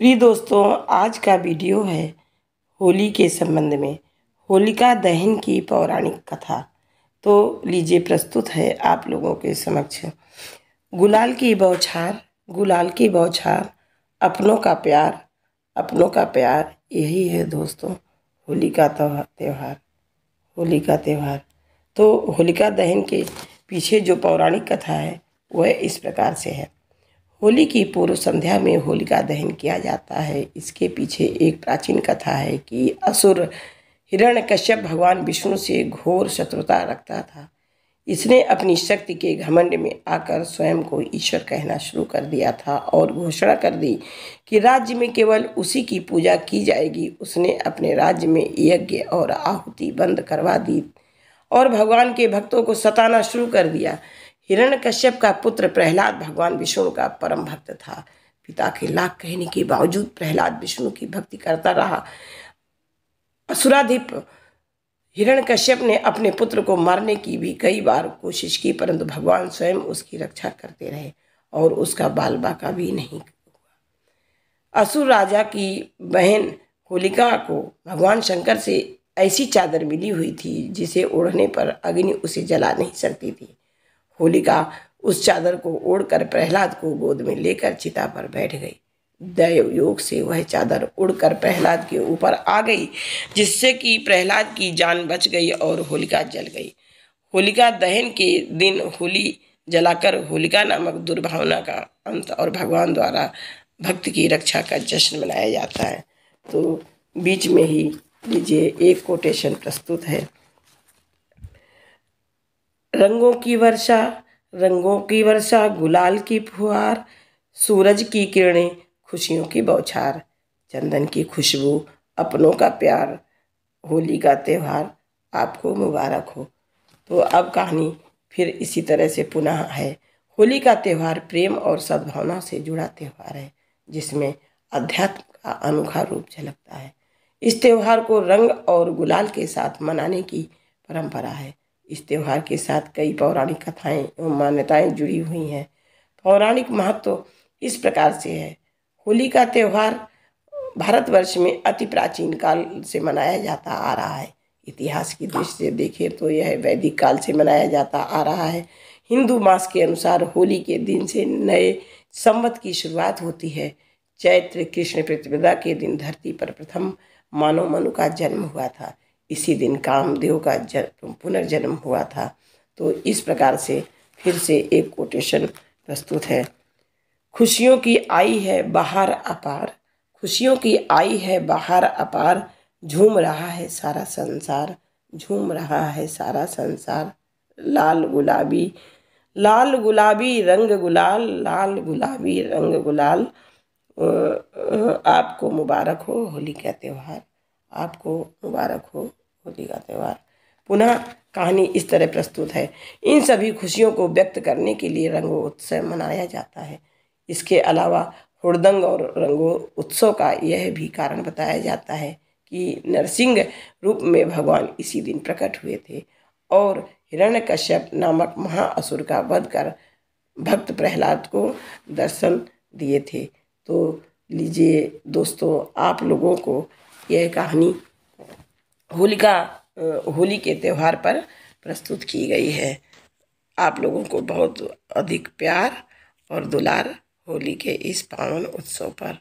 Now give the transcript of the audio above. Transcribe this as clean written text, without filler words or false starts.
प्रिय दोस्तों, आज का वीडियो है होली के संबंध में। होलिका दहन की पौराणिक कथा। तो लीजिए, प्रस्तुत है आप लोगों के समक्ष। गुलाल की बौछार, गुलाल की बौछार, अपनों का प्यार, अपनों का प्यार, यही है दोस्तों होली का त्यौहार। होली का त्यौहार। तो होलिका दहन के पीछे जो पौराणिक कथा है वह इस प्रकार से है। होली की पूर्व संध्या में होलिका दहन किया जाता है। इसके पीछे एक प्राचीन कथा है कि असुर हिरण्यकश्यप भगवान विष्णु से घोर शत्रुता रखता था। इसने अपनी शक्ति के घमंड में आकर स्वयं को ईश्वर कहना शुरू कर दिया था और घोषणा कर दी कि राज्य में केवल उसी की पूजा की जाएगी। उसने अपने राज्य में यज्ञ और आहुति बंद करवा दी और भगवान के भक्तों को सताना शुरू कर दिया। हिरण्यकश्यप का पुत्र प्रहलाद भगवान विष्णु का परम भक्त था। पिता के लाख कहने के बावजूद प्रहलाद विष्णु की भक्ति करता रहा। असुराधिप हिरण्यकश्यप ने अपने पुत्र को मारने की भी कई बार कोशिश की, परंतु भगवान स्वयं उसकी रक्षा करते रहे और उसका बाल बाका भी नहीं हुआ। असुर राजा की बहन होलिका को भगवान शंकर से ऐसी चादर मिली हुई थी जिसे ओढ़ने पर अग्नि उसे जला नहीं सकती थी। होलिका उस चादर को ओढ़कर प्रहलाद को गोद में लेकर चिता पर बैठ गई। दैव योग से वह चादर उड़कर प्रहलाद के ऊपर आ गई, जिससे कि प्रहलाद की जान बच गई और होलिका जल गई। होलिका दहन के दिन होली जलाकर होलिका नामक दुर्भावना का अंत और भगवान द्वारा भक्त की रक्षा का जश्न मनाया जाता है। तो बीच में ही लीजिए एक कोटेशन प्रस्तुत है। रंगों की वर्षा, रंगों की वर्षा, गुलाल की फुहार, सूरज की किरणें, खुशियों की बौछार, चंदन की खुशबू, अपनों का प्यार, होली का त्यौहार आपको मुबारक हो। तो अब कहानी फिर इसी तरह से पुनः है। होली का त्यौहार प्रेम और सद्भावना से जुड़ा त्यौहार है, जिसमें अध्यात्म का अनोखा रूप झलकता है। इस त्यौहार को रंग और गुलाल के साथ मनाने की परंपरा है। इस त्यौहार के साथ कई पौराणिक कथाएं एवं मान्यताएं जुड़ी हुई हैं। पौराणिक महत्व इस प्रकार से है। होली का त्यौहार भारतवर्ष में अति प्राचीन काल से मनाया जाता आ रहा है। इतिहास की दृष्टि से देखें तो यह वैदिक काल से मनाया जाता आ रहा है। हिंदू मास के अनुसार होली के दिन से नए संवत की शुरुआत होती है। चैत्र कृष्ण प्रतिपदा के दिन धरती पर प्रथम मानव मनु का जन्म हुआ था। इसी दिन कामदेव का पुनर्जन्म हुआ था। तो इस प्रकार से फिर से एक कोटेशन प्रस्तुत है। खुशियों की आई है बहार अपार, खुशियों की आई है बहार अपार, झूम रहा है सारा संसार, झूम रहा है सारा संसार। लाल गुलाबी, लाल गुलाबी रंग गुलाल, लाल गुलाबी रंग गुलाल, आपको मुबारक हो होली का त्यौहार, आपको मुबारक हो होली का त्यौहार। पुनः कहानी इस तरह प्रस्तुत है। इन सभी खुशियों को व्यक्त करने के लिए रंगोत्सव मनाया जाता है। इसके अलावा हुड़दंग और रंगोत्सव का यह भी कारण बताया जाता है कि नरसिंह रूप में भगवान इसी दिन प्रकट हुए थे और हिरण्यकश्यप नामक महाअसुर का वध कर भक्त प्रहलाद को दर्शन दिए थे। तो लीजिए दोस्तों, आप लोगों को यह कहानी होली के त्यौहार पर प्रस्तुत की गई है। आप लोगों को बहुत अधिक प्यार और दुलार होली के इस पावन उत्सव पर।